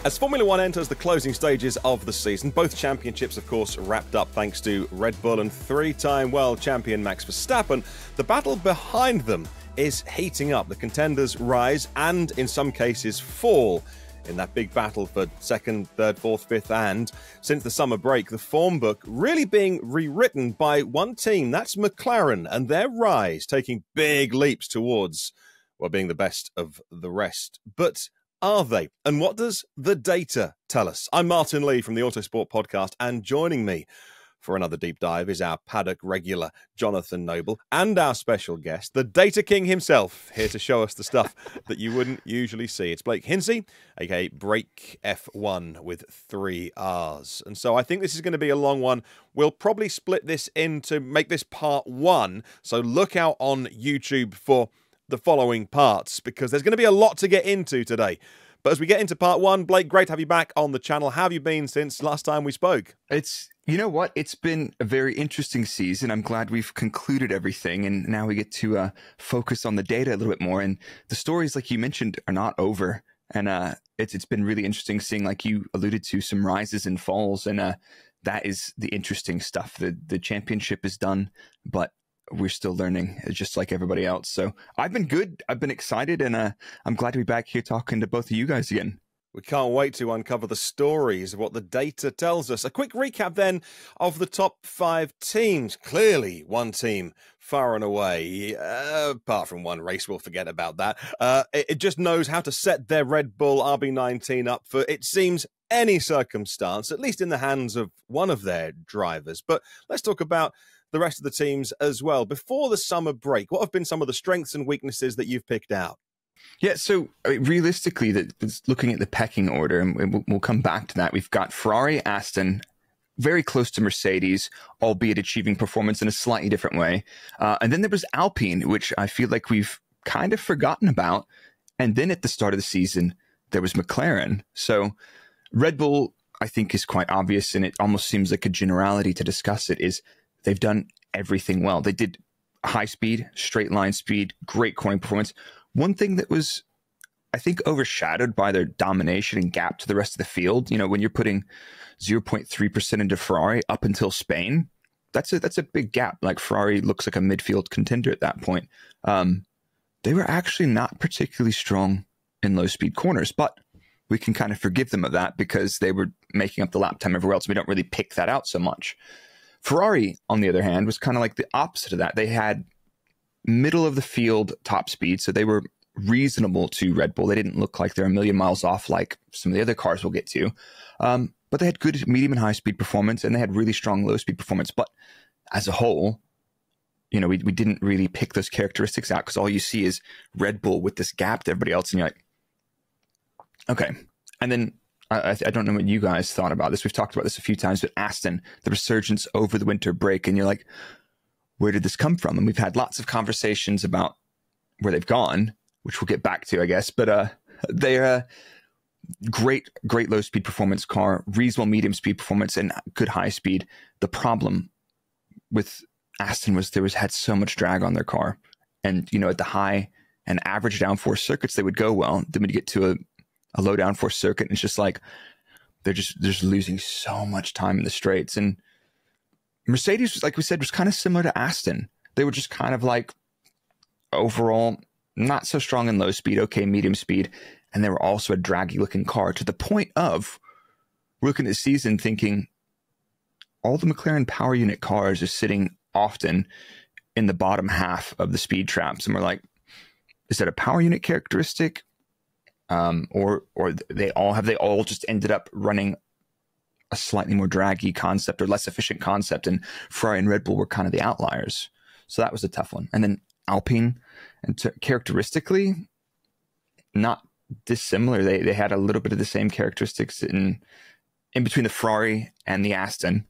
As Formula One enters the closing stages of the season, both championships, of course, wrapped up thanks to Red Bull and three-time world champion Max Verstappen, the battle behind them is heating up. The contenders rise and, in some cases, fall in that big battle for second, third, fourth, fifth, and since the summer break, the form book really being rewritten by one team. That's McLaren and their rise, taking big leaps towards, well, being the best of the rest. But are they? And what does the data tell us? I'm Martyn Lee from the Autosport podcast, and joining me for another deep dive is our paddock regular, Jonathan Noble, and our special guest, the data king himself, here to show us the stuff that you wouldn't usually see. It's Blake Hinsey, aka BRRRAKE F1 with 3 R's. And so I think this is going to be a long one. We'll probably split this into, make this part 1. So look out on YouTube for the following parts, because there's going to be a lot to get into today. But as we get into part 1, Blake, great to have you back on the channel. How have you been since last time we spoke? You know what? It's been a very interesting season. I'm glad we've concluded everything, and now we get to focus on the data a little bit more. And the stories, like you mentioned, are not over. And it's been really interesting seeing, like you alluded to, some rises and falls. And that is the interesting stuff. The championship is done, but we're still learning, just like everybody else. So I've been good. I've been excited, and I'm glad to be back here talking to both of you guys again. We can't wait to uncover the stories of what the data tells us. A quick recap then of the top 5 teams. Clearly, one team far and away, apart from one race, we'll forget about that. It just knows how to set their Red Bull RB19 up for, it seems, any circumstance, at least in the hands of one of their drivers. But let's talk about the rest of the teams as well. Before the summer break, what have been some of the strengths and weaknesses that you've picked out? Yeah, so realistically, looking at the pecking order, and we'll come back to that, we've got Ferrari, Aston, very close to Mercedes, albeit achieving performance in a slightly different way. And then there was Alpine, which I feel like we've kind of forgotten about. And then at the start of the season, there was McLaren. So Red Bull, I think, is quite obvious, and it almost seems like a generality to discuss it, is they've done everything well. They did high speed, straight line speed, great cornering performance. One thing that was, I think, overshadowed by their domination and gap to the rest of the field, you know, when you're putting 0.3% into Ferrari up until Spain, that's a big gap. Like, Ferrari looks like a midfield contender at that point. They were actually not particularly strong in low speed corners, but we can kind of forgive them of that because they were making up the lap time everywhere else. We don't really pick that out so much. Ferrari, on the other hand, was kind of like the opposite of that. They had middle of the field top speed, so they were reasonable to Red Bull. They didn't look like they're a million miles off like some of the other cars we'll get to. But they had good medium and high speed performance, and they had really strong low speed performance. But as a whole, you know, we didn't really pick those characteristics out because all you see is Red Bull with this gap to everybody else, and you're like, okay. And then I don't know what you guys thought about this. We've talked about this a few times, but Aston, the resurgence over the winter break, and you're like, where did this come from? And we've had lots of conversations about where they've gone, which we'll get back to, I guess. But they're a great low speed performance car, reasonable medium speed performance, and good high speed. The problem with Aston was had so much drag on their car, and you know, at the high and average downforce circuits, they would go well. Then when you get to a low downforce circuit, and it's just like they're just losing so much time in the straights. And Mercedes, like we said, was kind of similar to Aston. They were just kind of like overall not so strong in low speed, okay, medium speed, and they were also a draggy looking car, to the point of looking at the season thinking all the McLaren power unit cars are sitting often in the bottom half of the speed traps, and we're like, is that a power unit characteristic? Or they all just ended up running a slightly more draggy concept or less efficient concept, and Ferrari and Red Bull were kind of the outliers. So that was a tough one. And then Alpine, and characteristically, not dissimilar. They had a little bit of the same characteristics in between the Ferrari and the Aston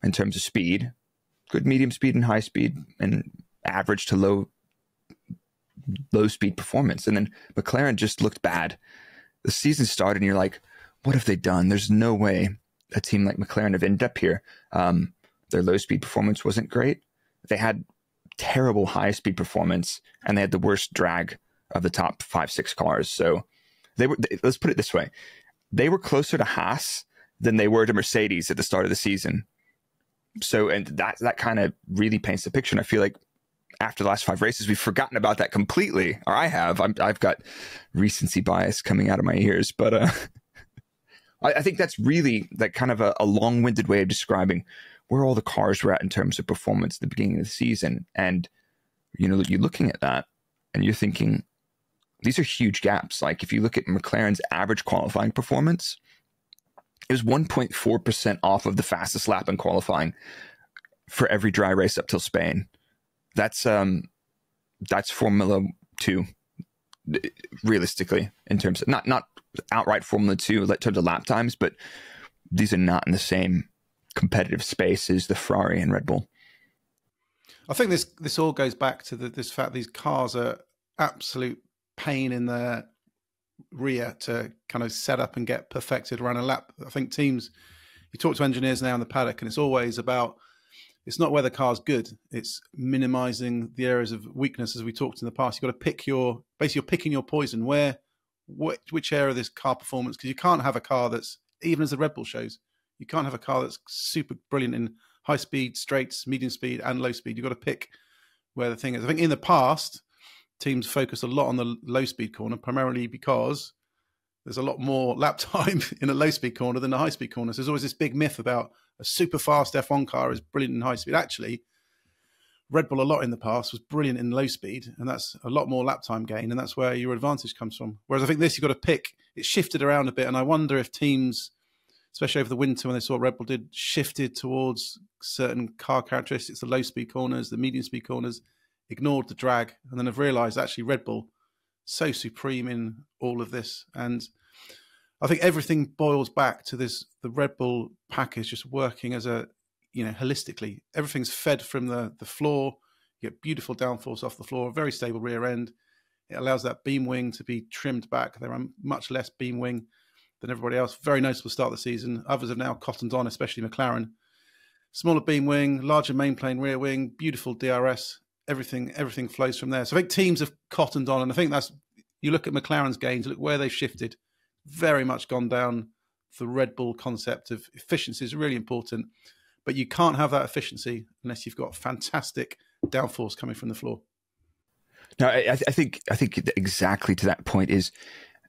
in terms of speed. Good medium speed and high speed, and average to low speed performance. And then McLaren just looked bad. The season started and you're like, what have they done? There's no way a team like McLaren have ended up here. Their low speed performance wasn't great. They had terrible high speed performance, and they had the worst drag of the top 5-6 cars. So let's put it this way. they were closer to Haas than they were to Mercedes at the start of the season. So, and that kind of really paints the picture. And I feel like after the last 5 races, we've forgotten about that completely. Or I have. I've got recency bias coming out of my ears. But I think that's really that kind of a long-winded way of describing where all the cars were at in terms of performance at the beginning of the season. And, you're looking at that and you're thinking, these are huge gaps. Like if you look at McLaren's average qualifying performance, it was 1.4% off of the fastest lap in qualifying for every dry race up till Spain. That's Formula 2, realistically, in terms of not outright Formula 2 in terms of lap times, but these are not in the same competitive space as the Ferrari and Red Bull. I think this all goes back to this fact these cars are absolute pain in the rear to kind of set up and get perfected around a lap. I think teams, you talk to engineers now in the paddock, and it's always about, it's not where the car's good, it's minimizing the areas of weakness. As we talked in the past, you've got to pick you're picking your poison, which area of this car performance, because you can't have a car that's, even as the Red Bull shows, you can't have a car that's super brilliant in high speed, straights, medium speed and low speed. You've got to pick where the thing is. I think in the past, teams focus a lot on the low speed corner, primarily because there's a lot more lap time in a low speed corner than a high speed corner. So there's always this big myth about a super fast F1 car is brilliant in high speed. Actually, Red Bull a lot in the past was brilliant in low speed, and that's a lot more lap time gain, and that's where your advantage comes from. Whereas I think this, you've got to pick, it's shifted around a bit, and I wonder if teams, especially over the winter when they saw what Red Bull did, shifted towards certain car characteristics, the low speed corners, the medium speed corners, ignored the drag, and then have realised actually Red Bull so supreme in all of this. And I think everything boils back to this, the Red Bull package just working as a, holistically. Everything's fed from the floor. You get beautiful downforce off the floor, very stable rear end. It allows that beam wing to be trimmed back. There are much less beam wing than everybody else. Very noticeable start of the season. Others have now cottoned on, especially McLaren. Smaller beam wing, larger main plane rear wing, beautiful DRS. Everything flows from there. So I think teams have cottoned on, and I think that's, you look at McLaren's gains, look where they've shifted, very much gone down the Red Bull concept of efficiency is really important, but you can't have that efficiency unless you've got fantastic downforce coming from the floor. No, I think exactly to that point is,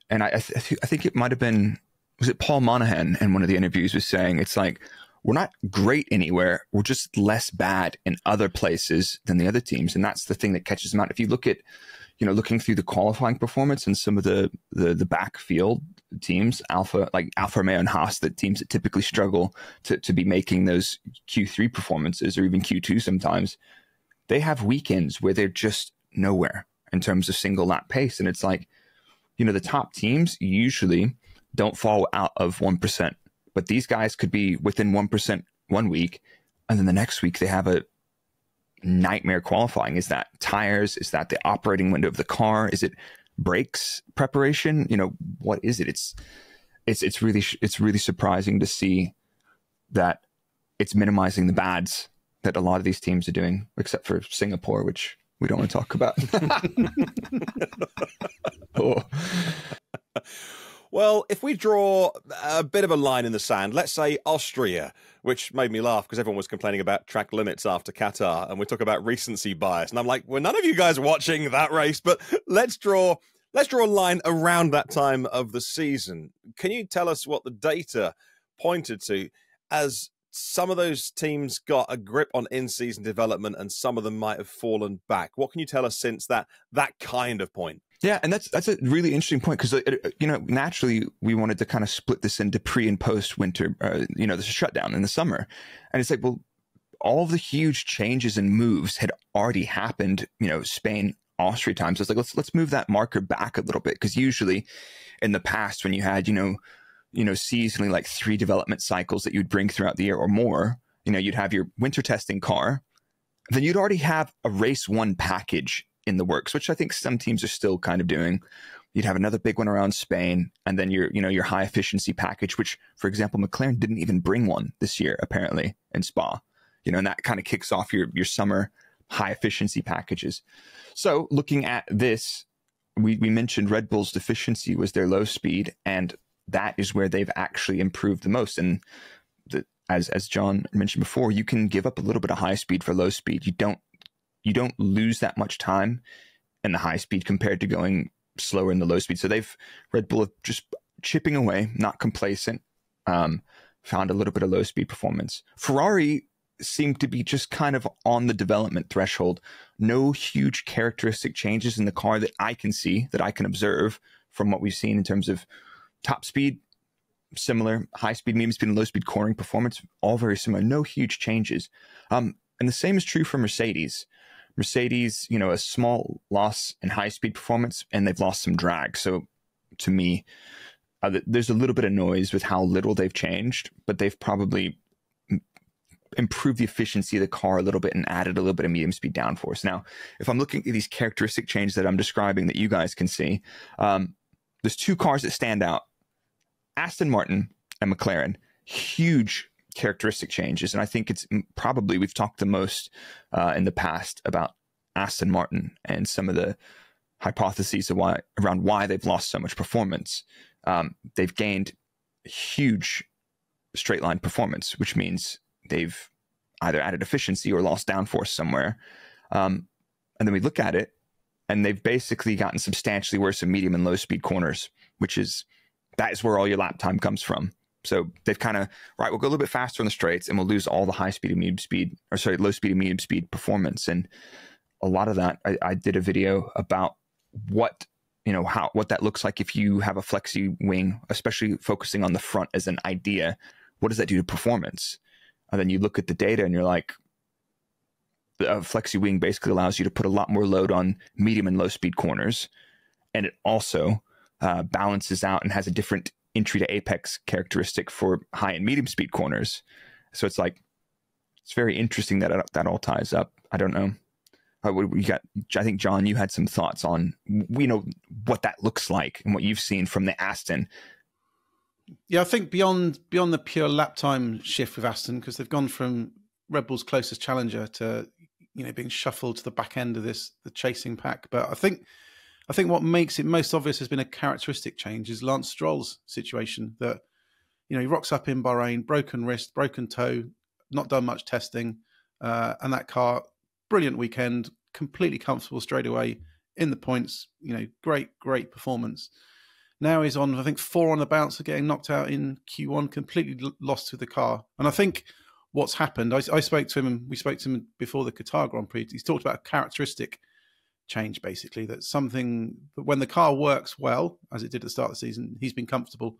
and I think it might have been, was it Paul Monahan in one of the interviews was saying, it's like, we're not great anywhere. We're just less bad in other places than the other teams. And that's the thing that catches them out. If you look at, looking through the qualifying performance and some of the backfield teams, Alfa Romeo and Haas, the teams that typically struggle to be making those Q3 performances or even Q2 sometimes, they have weekends where they're just nowhere in terms of single lap pace. And it's like, the top teams usually don't fall out of 1%. But these guys could be within 1% one week, and then the next week they have a nightmare qualifying. Is that tires? Is that the operating window of the car? Is it brakes preparation? What is it? It's really surprising to see that it's minimizing the bads that a lot of these teams are doing, except for Singapore, which we don't want to talk about. Oh. Well, if we draw a bit of a line in the sand, let's say Austria, which made me laugh because everyone was complaining about track limits after Qatar, and we talk about recency bias. And I'm like, well, none of you guys are watching that race, but let's draw a line around that time of the season. Can you tell us what the data pointed to as some of those teams got a grip on in-season development and some of them might have fallen back? What can you tell us since that kind of point? Yeah, and that's a really interesting point because, naturally we wanted to kind of split this into pre and post winter, the shutdown in the summer. And it's like, well, all the huge changes and moves had already happened, Spain, Austria times. So it's like, let's move that marker back a little bit, because usually in the past when you had, seasonally like 3 development cycles that you'd bring throughout the year or more, you'd have your winter testing car, then you'd already have a race 1 package in the works, which I think some teams are still kind of doing. You'd have another big one around Spain, and then your high efficiency package, which, for example, McLaren didn't even bring one this year, apparently, in Spa. And that kind of kicks off your summer high efficiency packages. So looking at this, we mentioned Red Bull's deficiency was their low speed, and that is where they've actually improved the most. And as John mentioned before, you can give up a little bit of high speed for low speed. You don't lose that much time in the high speed compared to going slower in the low speed. So Red Bull have just chipping away, not complacent, found a little bit of low speed performance. Ferrari seemed to be just kind of on the development threshold. No huge characteristic changes in the car that I can see, that I can observe from what we've seen in terms of top speed, similar, high speed, medium speed, and low speed cornering performance, all very similar. No huge changes. And the same is true for Mercedes. Mercedes, a small loss in high speed performance, and they've lost some drag. So to me, there's a little bit of noise with how little they've changed, but they've probably improved the efficiency of the car a little bit and added a little bit of medium speed downforce. Now, if I'm looking at these characteristic changes that I'm describing that you guys can see, there's two cars that stand out. Aston Martin and McLaren, huge characteristic changes. And I think it's probably, we've talked the most in the past about Aston Martin and some of the hypotheses around why they've lost so much performance. They've gained huge straight line performance, which means they've either added efficiency or lost downforce somewhere. And then we look at it, and they've basically gotten substantially worse in medium and low speed corners, that is where all your lap time comes from. So they've kind of, right, we'll go a little bit faster on the straights and we'll lose all the high speed and medium speed, low speed and medium speed performance. And a lot of that, I did a video about what that looks like if you have a flexi wing, especially focusing on the front as an idea. What does that do to performance? And then you look at the data and you're like, a flexi wing basically allows you to put a lot more load on medium and low speed corners. And it also balances out and has a different entry to apex characteristic for high and medium speed corners. So it's very interesting that that all ties up. I don't know. I think, John, you had some thoughts on, what that looks like and what you've seen from the Aston. Yeah, I think beyond the pure lap time shift with Aston, because they've gone from Red Bull's closest challenger to, being shuffled to the back end of the chasing pack. But I think what makes it most obvious has been a characteristic change is Lance Stroll's situation. That, he rocks up in Bahrain, broken wrist, broken toe, not done much testing, and that car, brilliant weekend, completely comfortable straight away in the points. Great performance. Now he's on, I think, 4 on the bounce of getting knocked out in Q1, completely lost to the car. And I think what's happened, I spoke to him, and we spoke to him before the Qatar Grand Prix. He's talked about a characteristic change, basically, that when the car works well, as it did at the start of the season, he's been comfortable.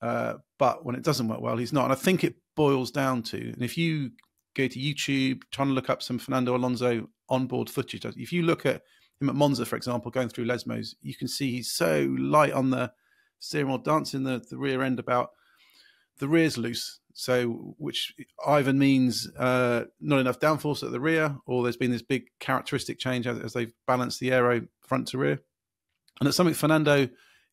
But when it doesn't work well, he's not. And I think it boils down to, and if you go to YouTube, trying to look up some Fernando Alonso onboard footage, if you look at him at Monza, for example, going through Lesmos, you can see he's so light on the steering wheel, dancing the rear end about the rear's loose. So, which either means not enough downforce at the rear, or there's been this big characteristic change as they've balanced the aero front to rear. And it's something Fernando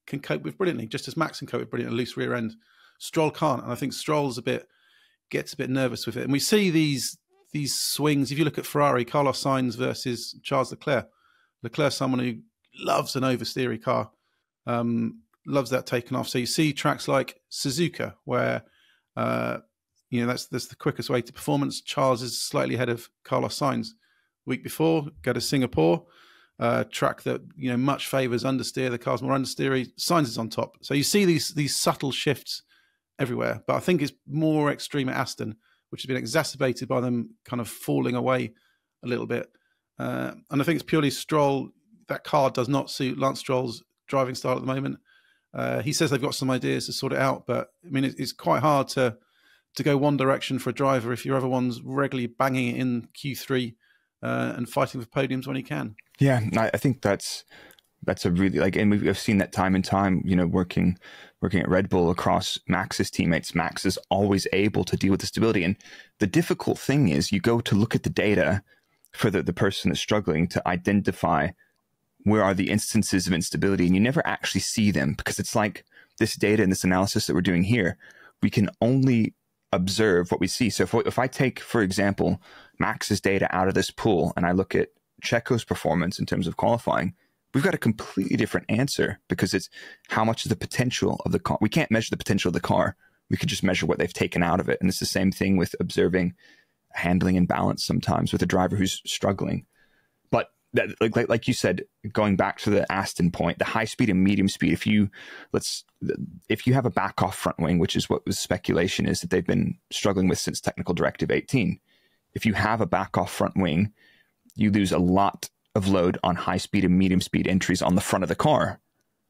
can cope with brilliantly, just as Max can cope with brilliantly, a loose rear end. Stroll can't. And I think Stroll's gets a bit nervous with it. And we see these swings. If you look at Ferrari, Carlos Sainz versus Charles Leclerc. Leclerc's someone who loves an oversteery car, loves that taken off. So you see tracks like Suzuka, where that's the quickest way to performance. Charles is slightly ahead of Carlos Sainz. Week before, go to Singapore, track that much favours understeer. The car's more understeery. Sainz is on top. So you see these subtle shifts everywhere. But I think it's more extreme at Aston, which has been exacerbated by them kind of falling away a little bit. And I think it's purely Stroll. That car does not suit Lance Stroll's driving style at the moment. He says they've got some ideas to sort it out, but I mean, it's quite hard to go one direction for a driver if your other one's regularly banging it in Q3 and fighting for podiums when he can. Yeah, I think that's a really, and we've seen that time and time, working at Red Bull across Max's teammates. Max is always able to deal with the stability. And the difficult thing is you go to look at the data for the person that's struggling to identify where are the instances of instability, and you never actually see them, because it's like this data and this analysis that we're doing here, we can only observe what we see. So if I take, for example, Max's data out of this pool and I look at Checo's performance in terms of qualifying, we've got a completely different answer, because it's how much is the potential of the car. We can't measure the potential of the car. We could just measure what they've taken out of it. And it's the same thing with observing handling and balance sometimes with a driver who's struggling. But that, like you said, going back to the Aston point, the high speed and medium speed, if you have a back off front wing, which is what the speculation is that they've been struggling with since Technical Directive 18, if you have a back off front wing, you lose a lot of load on high speed and medium speed entries on the front of the car,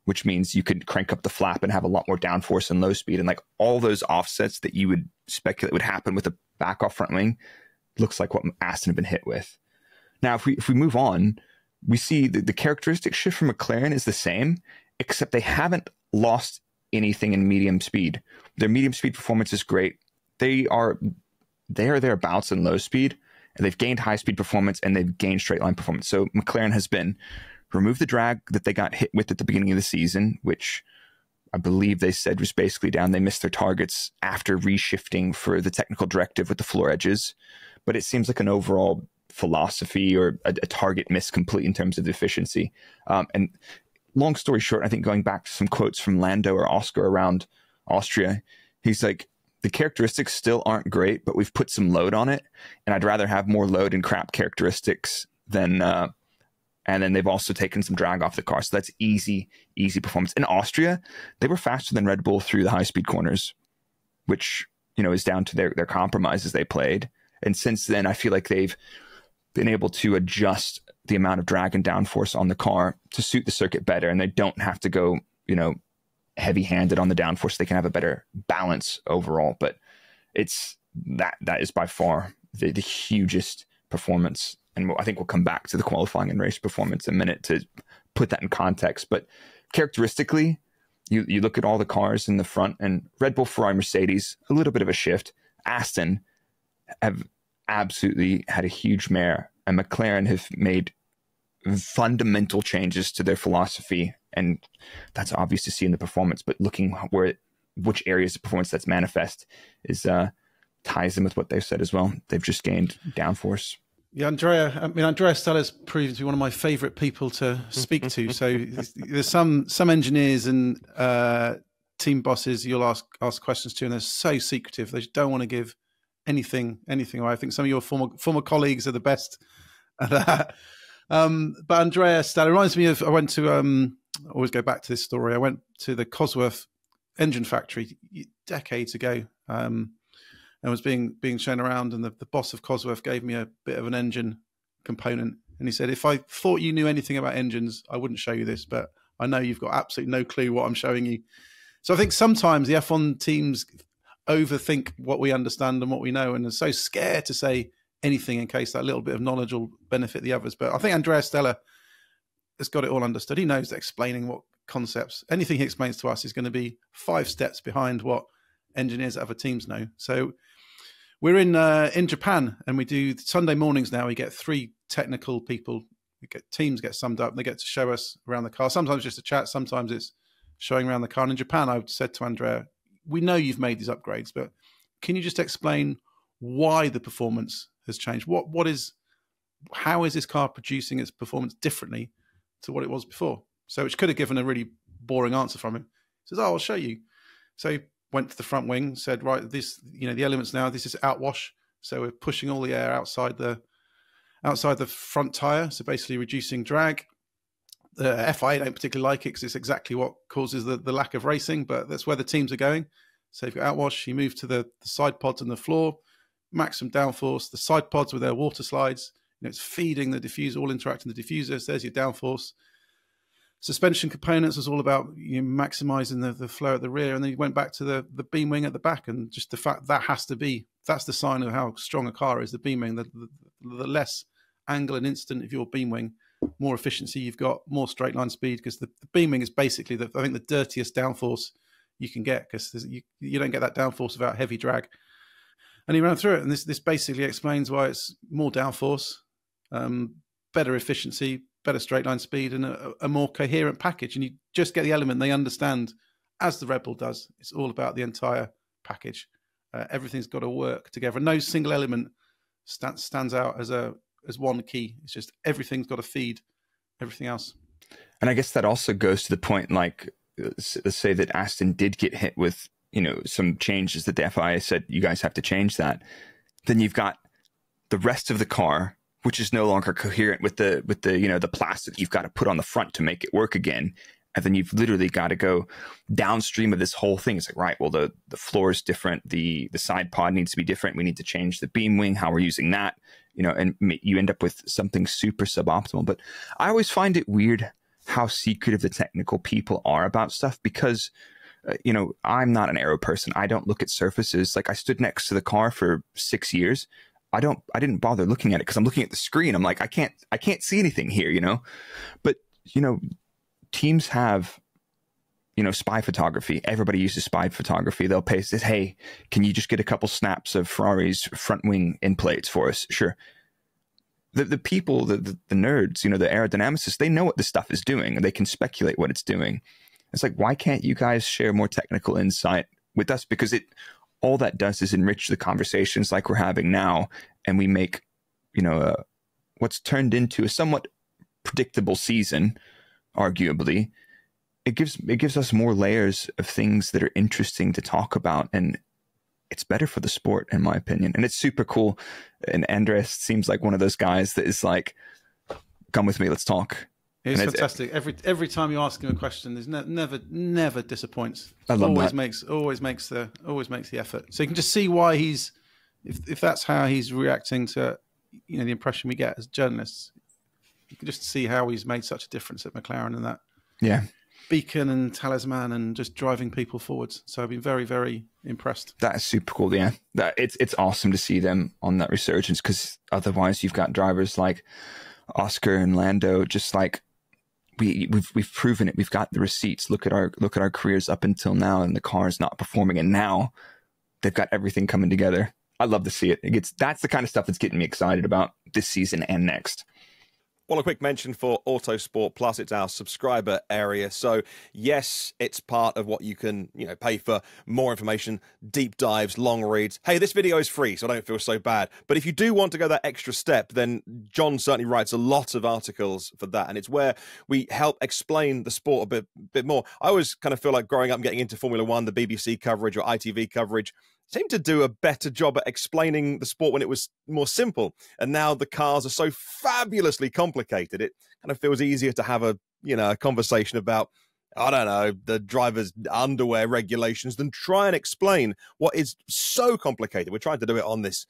which means you could crank up the flap and have a lot more downforce and low speed. And like all those offsets that you would speculate would happen with a back off front wing, looks like what Aston have been hit with. Now, if we move on, we see the characteristic shift from McLaren is the same, except they haven't lost anything in medium speed. Their medium speed performance is great. They are thereabouts in low speed, and they've gained high speed performance, and they've gained straight line performance. So McLaren has been remove the drag that they got hit with at the beginning of the season, which I believe they said was basically down. They missed their targets after reshifting for the technical directive with the floor edges. But it seems like an overall philosophy or a target miss complete in terms of efficiency. And long story short, I think going back to some quotes from Lando or Oscar around Austria, he's like, the characteristics still aren't great, but we've put some load on it. And I'd rather have more load and crap characteristics than, and then they've also taken some drag off the car. So that's easy performance. In Austria, they were faster than Red Bull through the high speed corners, which, is down to their compromises they played. And since then, I feel like they've been able to adjust the amount of drag and downforce on the car to suit the circuit better. And they don't have to go, heavy-handed on the downforce. They can have a better balance overall. But it's that is by far the hugest performance. And I think we'll come back to the qualifying and race performance in a minute to put that in context. But characteristically, you look at all the cars in the front, and Red Bull, Ferrari, Mercedes, a little bit of a shift. Aston have absolutely had a huge mare, and McLaren have made fundamental changes to their philosophy, and that's obvious to see in the performance. But looking which areas of performance that's manifest is ties them with what they've said as well. They've just gained downforce. Yeah, Andrea Stella's proven to be one of my favourite people to speak to. So there's some engineers and team bosses you'll ask questions to, and they're so secretive. They just don't want to give anything away. I think some of your former colleagues are the best at that. But Andrea Stella reminds me of, I went to, I always go back to this story. I went to the Cosworth engine factory decades ago, and was being shown around, and the boss of Cosworth gave me a bit of an engine component. And he said, if I thought you knew anything about engines, I wouldn't show you this, but I know you've got absolutely no clue what I'm showing you. So I think sometimes the F1 teams overthink what we understand and what we know, and are so scared to say anything in case that little bit of knowledge will benefit the others. But I think Andrea Stella has got it all understood. He knows that explaining what concepts, anything he explains to us is going to be 5 steps behind what engineers at other teams know. So we're in Japan, and we do Sunday mornings now. We get 3 technical people. Teams get summed up. They get to show us around the car. Sometimes just a chat. Sometimes it's showing around the car. And in Japan, I said to Andrea, we know you've made these upgrades, but can you just explain why the performance has changed? How is this car producing its performance differently to what it was before? So which could have given a really boring answer from him. He says, I'll show you. So went to the front wing, said, right, this, the elements now, this is outwash. So we're pushing all the air outside the front tire. So basically reducing drag. The FIA don't particularly like it because it's exactly what causes the lack of racing, but that's where the teams are going. So you've got outwash, you move to the side pods on the floor, maximum downforce, the side pods with their water slides, it's feeding the diffuser, all interacting the diffusers. There's your downforce. Suspension components was all about maximizing the flow at the rear, and then you went back to the beam wing at the back, and just the fact that's the sign of how strong a car is. The beam wing, the less angle and instant of your beam wing, more efficiency you've got, more straight line speed, because the beam wing is basically I think the dirtiest downforce you can get, because you don't get that downforce without heavy drag. And he ran through it, and this basically explains why it's more downforce, better efficiency, better straight line speed, and a more coherent package. And you just get the element they understand, as the Red Bull does. It's all about the entire package. Everything's got to work together. No single element stands out as one key. It's just everything's got to feed everything else. And I guess that also goes to the point, like, let's say that Aston did get hit with, some changes that the FIA said, you guys have to change that. Then you've got the rest of the car, which is no longer coherent with the plastic you've got to put on the front to make it work again. And then you've literally got to go downstream of this whole thing. It's like, right, well, the floor is different. The side pod needs to be different. We need to change the beam wing, how we're using that, and you end up with something super suboptimal. But I always find it weird how secretive the technical people are about stuff because, I'm not an aero person. I don't look at surfaces. Like, I stood next to the car for 6 years. I didn't bother looking at it because I'm looking at the screen. I'm like, I can't see anything here, but, teams have, spy photography. Everybody uses spy photography. They'll paste this, hey, can you just get a couple snaps of Ferrari's front wing end plates for us? Sure. The people, the nerds, the aerodynamicists, they know what this stuff is doing and they can speculate what it's doing. It's like, why can't you guys share more technical insight with us? Because all that does is enrich the conversations like we're having now. And we make, what's turned into a somewhat predictable season, arguably. It gives us more layers of things that are interesting to talk about, and it's better for the sport, in my opinion. And it's super cool. And Andres seems like one of those guys that is like, come with me, let's talk. It's fantastic. Every time you ask him a question, there's never disappoints. I love always that. Always makes the effort. So you can just see why he's, if that's how he's reacting to, the impression we get as journalists. You can just see how he's made such a difference at McLaren and that. Yeah. Beacon and talisman and just driving people forwards. So I've been very, very impressed. That is super cool. Yeah, it's awesome to see them on that resurgence, because otherwise you've got drivers like Oscar and Lando, just like we've proven it. We've got the receipts. Look at our careers up until now, and the car is not performing, and now they've got everything coming together. I love to see it. That's the kind of stuff that's getting me excited about this season and next. Well, a quick mention for Autosport Plus. It's our subscriber area. So, yes, it's part of what you can, pay for more information, deep dives, long reads. Hey, this video is free, so I don't feel so bad. But if you do want to go that extra step, then John certainly writes a lot of articles for that. And it's where we help explain the sport a bit more. I always kind of feel like growing up and getting into Formula One, the BBC coverage or ITV coverage seemed to do a better job at explaining the sport when it was more simple. And now the cars are so fabulously complicated, it kind of feels easier to have a conversation about, I don't know, the driver's underwear regulations than try and explain what is so complicated. We're trying to do it on this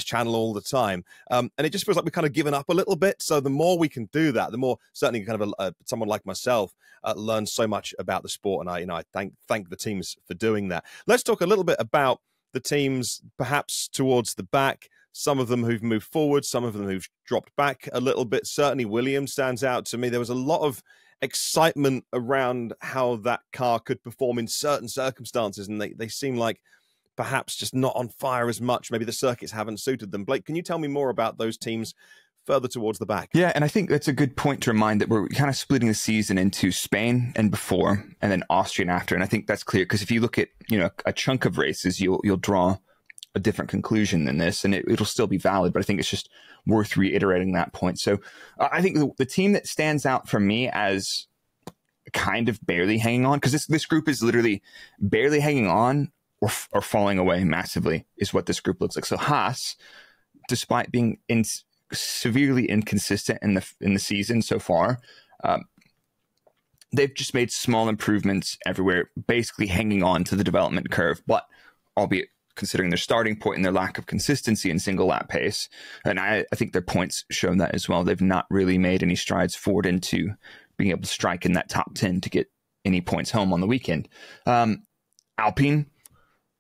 channel all the time. And it just feels like we've kind of given up a little bit. So the more we can do that, the more certainly kind of someone like myself learns so much about the sport. And I thank the teams for doing that. Let's talk a little bit about the teams perhaps towards the back, some of them who've moved forward, some of them who've dropped back a little bit. Certainly Williams stands out to me. There was a lot of excitement around how that car could perform in certain circumstances, and they seem like perhaps just not on fire as much. Maybe the circuits haven't suited them. Blake, can you tell me more about those teams further towards the back? Yeah, and I think that's a good point to remind that we're kind of splitting the season into Spain and before, and then Austria and after. And I think that's clear because if you look at a chunk of races, you'll draw a different conclusion than this, and it'll still be valid. But I think it's just worth reiterating that point. So I think the team that stands out for me as kind of barely hanging on, because this group is literally barely hanging on or falling away massively, is what this group looks like. So Haas, despite being severely inconsistent in the season so far, they've just made small improvements everywhere, basically hanging on to the development curve, but albeit considering their starting point and their lack of consistency in single lap pace. And I think their points show that as well. They've not really made any strides forward into being able to strike in that top 10 to get any points home on the weekend. Alpine,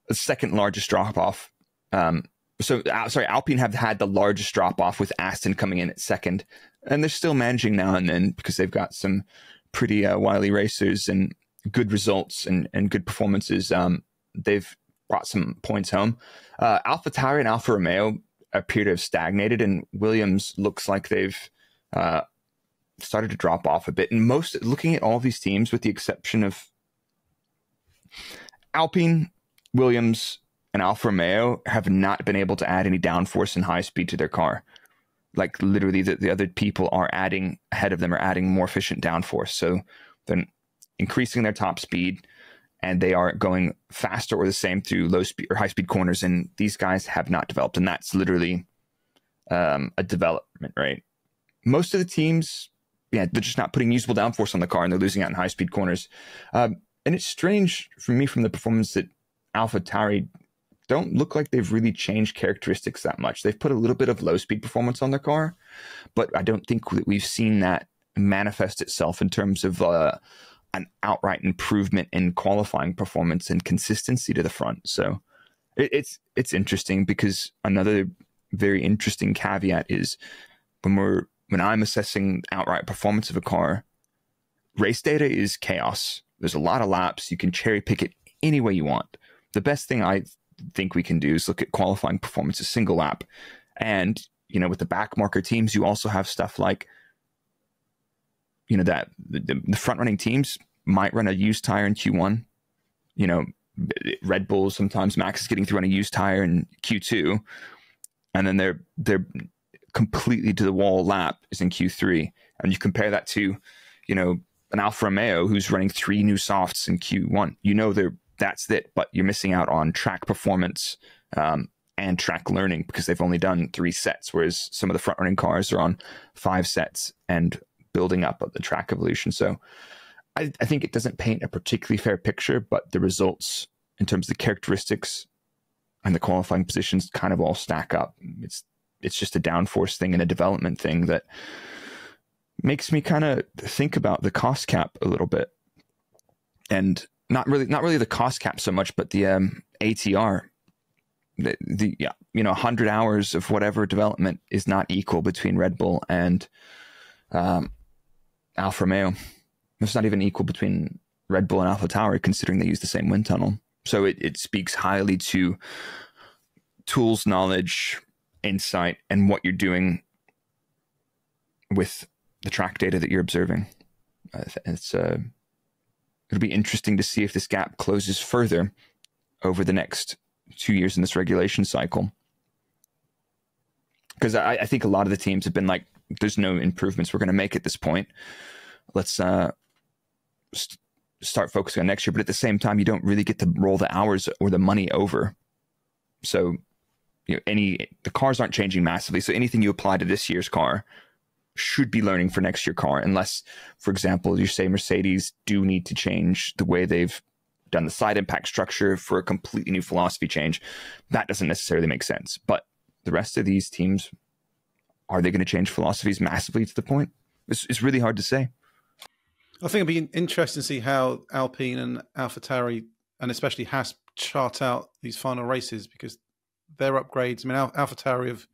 the second largest drop off. Alpine have had the largest drop off with Aston coming in at second, and they're still managing now and then because they've got some pretty wily racers and good results and good performances. They've brought some points home. AlphaTauri and Alfa Romeo appear to have stagnated, and Williams looks like they've started to drop off a bit. And looking at all these teams, with the exception of Alpine, Williams, and Alfa Romeo, have not been able to add any downforce and high speed to their car. Like literally the other people are adding ahead of them are adding more efficient downforce. So they're increasing their top speed and they are going faster or the same through low speed or high speed corners. And these guys have not developed. And that's literally a development, right? Most of the teams, they're just not putting usable downforce on the car and they're losing out in high speed corners. And it's strange for me from the performance that AlphaTauri don't look like they've really changed characteristics that much. They've put a little bit of low speed performance on their car, but I don't think that we've seen that manifest itself in terms of an outright improvement in qualifying performance and consistency to the front. So it's interesting because another very interesting caveat is when I'm assessing outright performance of a car, race data is chaos. There's a lot of laps. You can cherry pick it any way you want. The best thing I think we can do is look at qualifying performance, a single lap. And, with the backmarker teams, you also have stuff like, that the front running teams might run a used tire in Q1. Red Bull, sometimes Max is getting through on a used tire in Q2. And then they're completely to the wall lap is in Q3. And you compare that to, an Alfa Romeo who's running 3 new softs in Q1. That's it, but you're missing out on track performance and track learning because they've only done 3 sets, whereas some of the front running cars are on 5 sets and building up the track evolution. So I think it doesn't paint a particularly fair picture, but the results in terms of the characteristics and the qualifying positions kind of all stack up. It's just a downforce thing and a development thing that makes me kind of think about the cost cap a little bit. And not really the cost cap so much, but the ATR, the 100 hours of whatever development is not equal between Red Bull and Alfa Romeo. It's not even equal between Red Bull and AlphaTauri, considering they use the same wind tunnel. So it speaks highly to tools, knowledge, insight, and what you're doing with the track data that you're observing. It'll be interesting to see if this gap closes further over the next 2 years in this regulation cycle. Because I think a lot of the teams have been like, there's no improvements we're going to make at this point. Let's start focusing on next year. But at the same time, you don't really get to roll the hours or the money over. So the cars aren't changing massively. So anything you apply to this year's car should be learning for next year's car, unless, for example, you say Mercedes do need to change the way they've done the side impact structure for a completely new philosophy change. That doesn't necessarily make sense. But the rest of these teams, are they going to change philosophies massively to the point? It's really hard to say. I think it'd be interesting to see how Alpine and AlphaTauri, and especially Haas, chart out these final races, because their upgrades, AlphaTauri have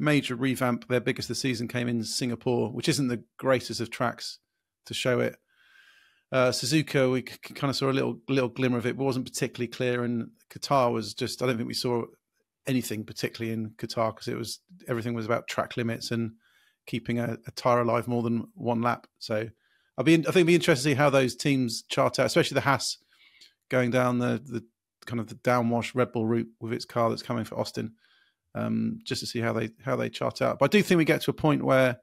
major revamp. Their biggest of the season came in Singapore, which isn't the greatest of tracks to show it. Suzuka, we kind of saw a little glimmer of it, but wasn't particularly clear. And Qatar was just, I don't think we saw anything particularly in Qatar, because everything was about track limits and keeping a tyre alive more than one lap. So I think it'd be interesting to see how those teams chart out, especially the Haas going down the kind of the downwash Red Bull route with its car that's coming for Austin. Just to see how they chart out. But I do think we get to a point where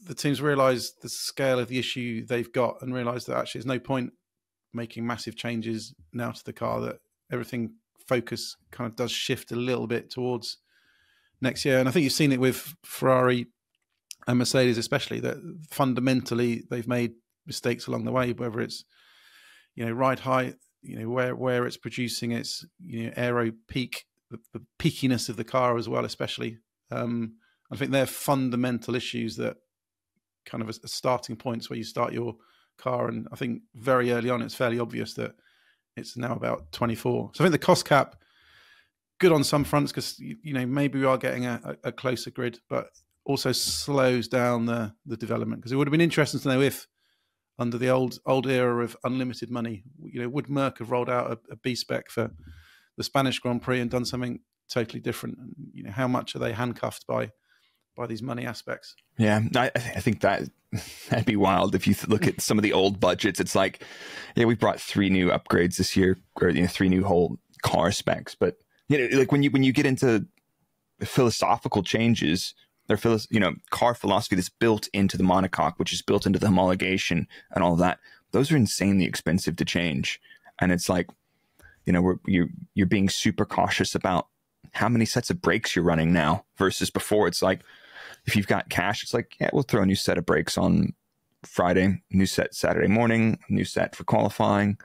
the teams realise the scale of the issue they've got and realise that actually there's no point making massive changes now to the car, that everything focus kind of does shift a little bit towards next year. And I think you've seen it with Ferrari and Mercedes especially, that fundamentally they've made mistakes along the way, whether it's ride height, where it's producing its aero peak, the peakiness of the car as well, especially. I think they're fundamental issues that kind of a starting points where you start your car. And I think very early on, it's fairly obvious that it's now about 24. So I think the cost cap, good on some fronts, because, maybe we are getting a closer grid, but also slows down the development. Because it would have been interesting to know if, under the old era of unlimited money, would Merck have rolled out a B spec for the Spanish Grand Prix and done something totally different? And, how much are they handcuffed by these money aspects? Yeah, I think that'd be wild. If you look at some of the old budgets, it's like, we brought 3 new upgrades this year, or 3 new whole car specs. But like when you get into philosophical changes, their car philosophy that's built into the monocoque, which is built into the homologation and all of that. Those are insanely expensive to change. And it's like, you know, you're being super cautious about how many sets of brakes you're running now versus before. It's like, if you've got cash, it's like, yeah, we'll throw a new set of brakes on Friday, new set Saturday morning, new set for qualifying.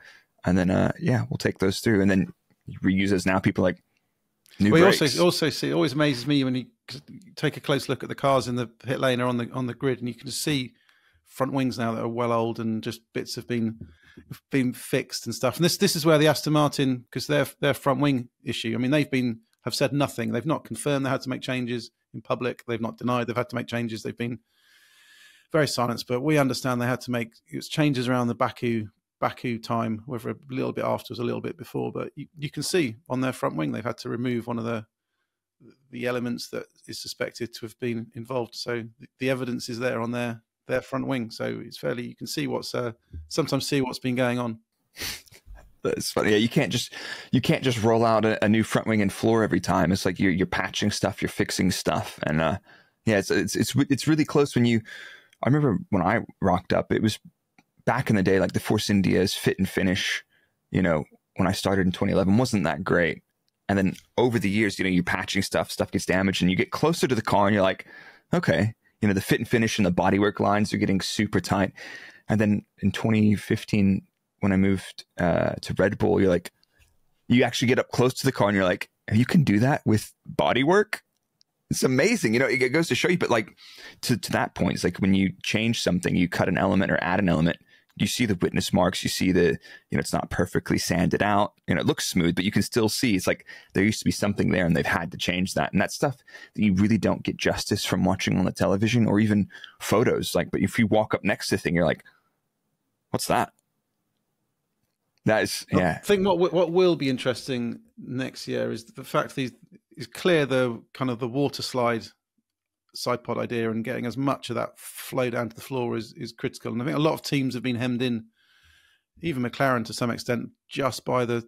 And then, yeah, we'll take those through. And then you reuse those. Now people are like, new brakes. Also see, it always amazes me when you take a close look at the cars in the pit lane or on the grid, and you can see front wings now that are well old and just bits have been fixed and stuff. And this is where the Aston Martin, because their front wing issue, I mean, have said nothing. They've not confirmed they had to make changes in public. They've not denied they've had to make changes. They've been very silenced, but we understand they had to make changes around the Baku time, whether a little bit afterwards, a little bit before. But you can see on their front wing they've had to remove one of the elements that is suspected to have been involved. So the evidence is there on their front wing. So it's fairly, you can see sometimes see what's been going on. That's funny. Yeah, you can't just roll out a new front wing and floor every time. It's like you're patching stuff, you're fixing stuff, and yeah, it's really close. I remember when I rocked up, it was back in the day, like the Force India's fit and finish, you know, when I started in 2011 wasn't that great. And then over the years, you know, you're patching stuff gets damaged, and you get closer to the car and you're like, okay, you know, the fit and finish and the bodywork lines are getting super tight. And then in 2015, when I moved to Red Bull, you're like, you actually get up close to the car and you're like, you can do that with bodywork? It's amazing. You know, it goes to show you, but like to that point, it's like when you change something, you cut an element or add an element, you see the witness marks, you see you know, it's not perfectly sanded out, you know, it looks smooth, but you can still see it's like there used to be something there and they've had to change that. And that's stuff that you really don't get justice from watching on the television or even photos. Like, but if you walk up next to the thing, you're like, what's that? That is, yeah. I think what will be interesting next year is the fact that it's clear the kind of the water slide side pod idea and getting as much of that flow down to the floor is critical. And I think a lot of teams have been hemmed in, even McLaren to some extent, just by the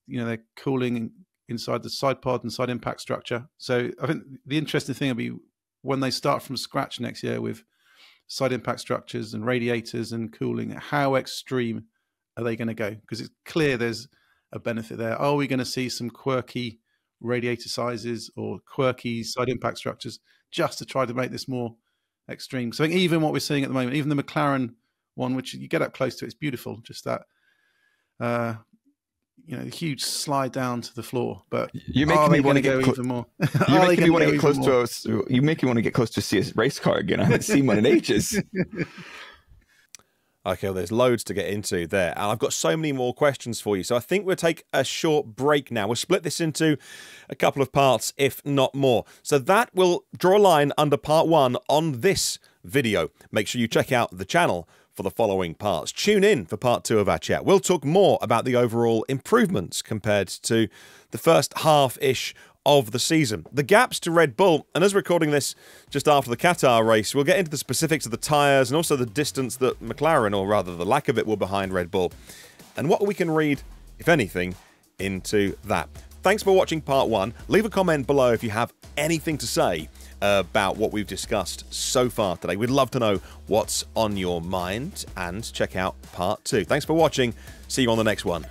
you know, they're cooling inside the side pod and side impact structure. So I think the interesting thing will be when they start from scratch next year with side impact structures and radiators and cooling, how extreme are they going to go? Because it's clear there's a benefit there. Are we going to see some quirky radiator sizes or quirky side impact structures just to try to make this more extreme? So I think even what we're seeing at the moment, even the McLaren one, which you get up close to, it's beautiful, just that you know, huge slide down to the floor. But you're making me want to go even more. You're making me want to get close to you make me want to get close to see a race car again. I haven't seen one in ages. Okay, well, there's loads to get into there, and I've got so many more questions for you. So I think we'll take a short break now. We'll split this into a couple of parts, if not more. So that will draw a line under part 1 on this video. Make sure you check out the channel for the following parts. Tune in for part 2 of our chat. We'll talk more about the overall improvements compared to the first half-ish of the season, the gaps to Red Bull, and as we're recording this just after the Qatar race, we'll get into the specifics of the tyres and also the distance that McLaren, or rather the lack of it, were behind Red Bull, and what we can read, if anything, into that. Thanks for watching part 1. Leave a comment below if you have anything to say about what we've discussed so far today. We'd love to know what's on your mind, and check out part 2. Thanks for watching. See you on the next one.